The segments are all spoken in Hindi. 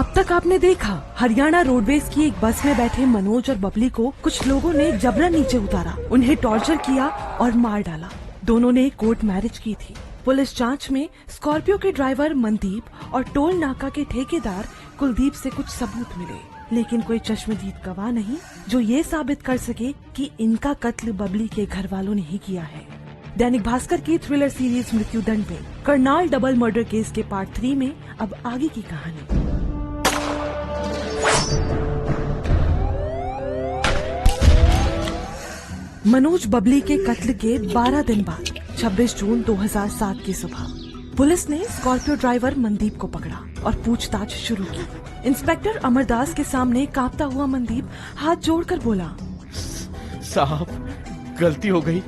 अब तक आपने देखा, हरियाणा रोडवेज की एक बस में बैठे मनोज और बबली को कुछ लोगों ने जबरन नीचे उतारा, उन्हें टॉर्चर किया और मार डाला। दोनों ने कोर्ट मैरिज की थी। पुलिस जांच में स्कॉर्पियो के ड्राइवर मनदीप और टोल नाका के ठेकेदार कुलदीप से कुछ सबूत मिले, लेकिन कोई चश्मदीद गवाह नहीं जो ये साबित कर सके कि इनका कत्ल बबली के घर वालों ने ही किया है। दैनिक भास्कर की थ्रिलर सीरीज मृत्युदंड में करनाल डबल मर्डर केस के पार्ट 3 में अब आगे की कहानी। मनोज बबली के कत्ल के 12 दिन बाद 26 जून 2007 की सुबह पुलिस ने स्कॉर्पियो ड्राइवर मनदीप को पकड़ा और पूछताछ शुरू की। इंस्पेक्टर अमरदास के सामने कांपता हुआ मनदीप हाथ जोड़कर बोला, साहब गलती हो गई,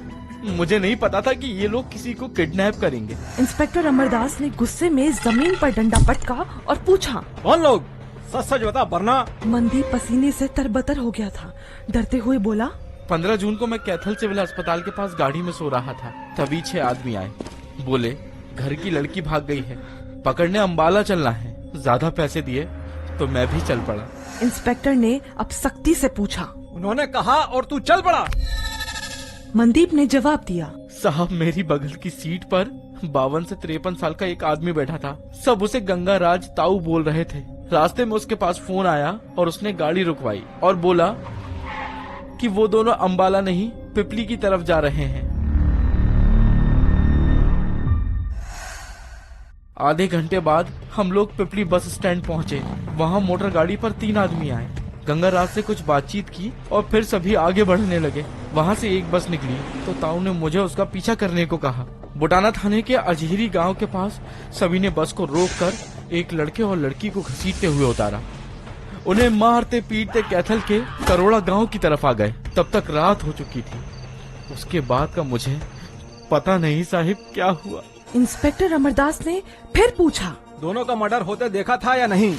मुझे नहीं पता था कि ये लोग किसी को किडनैप करेंगे। इंस्पेक्टर अमरदास ने गुस्से में जमीन पर डंडा पटका और पूछा, कौन लोग? सच सच बता वरना। मनदीप पसीने से तरबतर हो गया था। डरते हुए बोला, 15 जून को मैं कैथल सिविल अस्पताल के पास गाड़ी में सो रहा था, तभी 6 आदमी आए। बोले घर की लड़की भाग गई है, पकड़ने अंबाला चलना है। ज्यादा पैसे दिए तो मैं भी चल पड़ा। इंस्पेक्टर ने अब सख्ती से पूछा, उन्होंने कहा और तू चल पड़ा? मनदीप ने जवाब दिया, साहब मेरी बगल की सीट पर 52 से 53 साल का एक आदमी बैठा था। सब उसे गंगा राज ताऊ बोल रहे थे। रास्ते में उसके पास फोन आया और उसने गाड़ी रुकवाई और बोला कि वो दोनों अंबाला नहीं पिपली की तरफ जा रहे हैं। आधे घंटे बाद हम लोग पिपली बस स्टैंड पहुंचे। वहां मोटर गाड़ी पर 3 आदमी आए। गंगाराज से कुछ बातचीत की और फिर सभी आगे बढ़ने लगे। वहां से एक बस निकली तो ताऊ ने मुझे उसका पीछा करने को कहा। बुटाना थाने के अजहिरी गांव के पास सभी ने बस को रोककर एक लड़के और लड़की को घसीटते हुए उतारा। उन्हें मारते पीटते कैथल के करोड़ा गांव की तरफ आ गए। तब तक रात हो चुकी थी। उसके बाद का मुझे पता नहीं साहिब क्या हुआ। इंस्पेक्टर अमरदास ने फिर पूछा, दोनों का मर्डर होते देखा था या नहीं?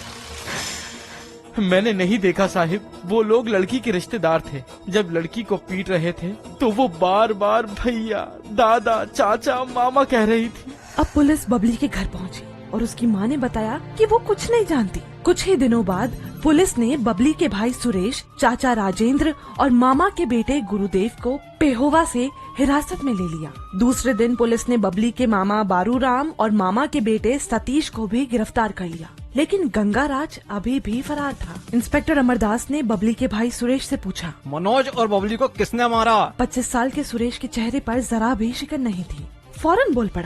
मैंने नहीं देखा साहिब। वो लोग लड़की के रिश्तेदार थे। जब लड़की को पीट रहे थे तो वो बार बार भैया, दादा, चाचा, मामा कह रही थी। अब पुलिस बबली के घर पहुंची और उसकी मां ने बताया कि वो कुछ नहीं जानती। कुछ ही दिनों बाद पुलिस ने बबली के भाई सुरेश, चाचा राजेंद्र और मामा के बेटे गुरुदेव को पेहोवा से हिरासत में ले लिया। दूसरे दिन पुलिस ने बबली के मामा बारूराम और मामा के बेटे सतीश को भी गिरफ्तार कर लिया, लेकिन गंगाराज अभी भी फरार था। इंस्पेक्टर अमरदास ने बबली के भाई सुरेश से पूछा, मनोज और बबली को किसने मारा? 25 साल के सुरेश के चेहरे पर जरा भी शिकन नहीं थी। फौरन बोल पड़ा,